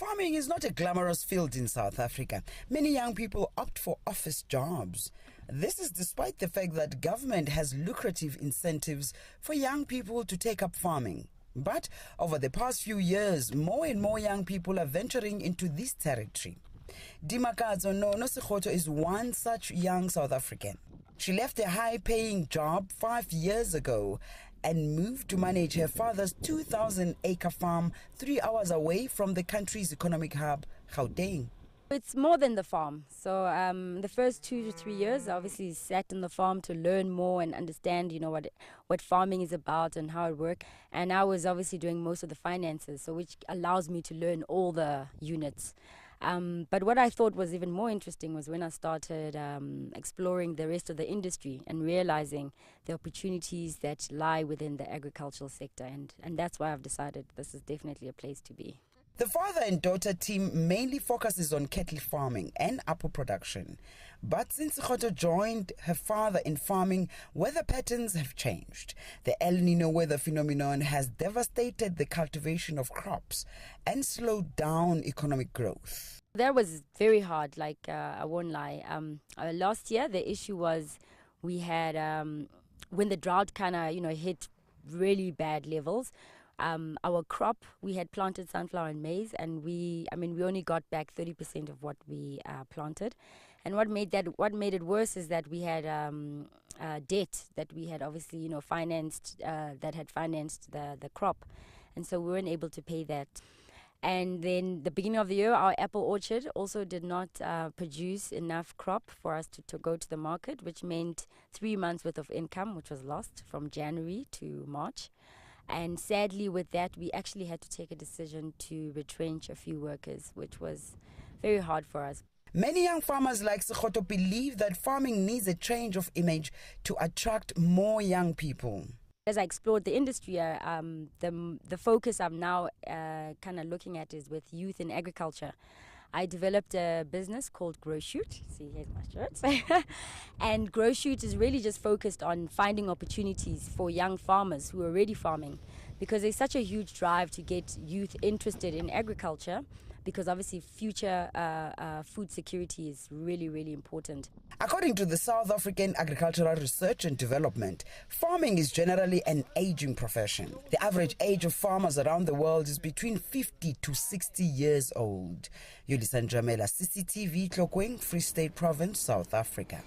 Farming is not a glamorous field in South Africa. Many young people opt for office jobs. This is despite the fact that government has lucrative incentives for young people to take up farming. But over the past few years, more and more young people are venturing into this territory. Dimakadzo Nonosikhoto is one such young South African. She left a high-paying job 5 years ago and moved to manage her father's 2,000-acre farm 3 hours away from the country's economic hub, Gauteng. It's more than the farm. So the first 2 to 3 years, I obviously sat on the farm to learn more and understand, what farming is about and how it works. And I was obviously doing most of the finances, so which allows me to learn all the units. But what I thought was even more interesting was when I started exploring the rest of the industry and realizing the opportunities that lie within the agricultural sector. And that's why I've decided this is definitely a place to be. The father and daughter team mainly focuses on cattle farming and apple production. But since Khoto joined her father in farming, weather patterns have changed. The El Nino weather phenomenon has devastated the cultivation of crops and slowed down economic growth. That was very hard, I won't lie. Last year, the issue was we had, when the drought kind of, hit really bad levels, our crop, we had planted sunflower and maize, and we only got back 30% of what we planted. And what made it worse is that we had debt that we had obviously, financed, that had financed the crop. And so we weren't able to pay that. And then the beginning of the year, our apple orchard also did not produce enough crop for us to go to the market, which meant 3 months worth of income, which was lost from January to March. And sadly, with that, we actually had to take a decision to retrench a few workers, which was very hard for us. Many young farmers like Sikhoto believe that farming needs a change of image to attract more young people. As I explored the industry, the focus I'm now kind of looking at is with youth in agriculture. I developed a business called Grow Shoot. See, here's my shirts. And Grow Shoot is really just focused on finding opportunities for young farmers who are already farming, because there's such a huge drive to get youth interested in agriculture, because obviously future food security is really, really important. According to the South African Agricultural Research and Development, farming is generally an aging profession. The average age of farmers around the world is between 50 to 60 years old. Yulisandra Mela, CCTV Afrique Free State Province, South Africa.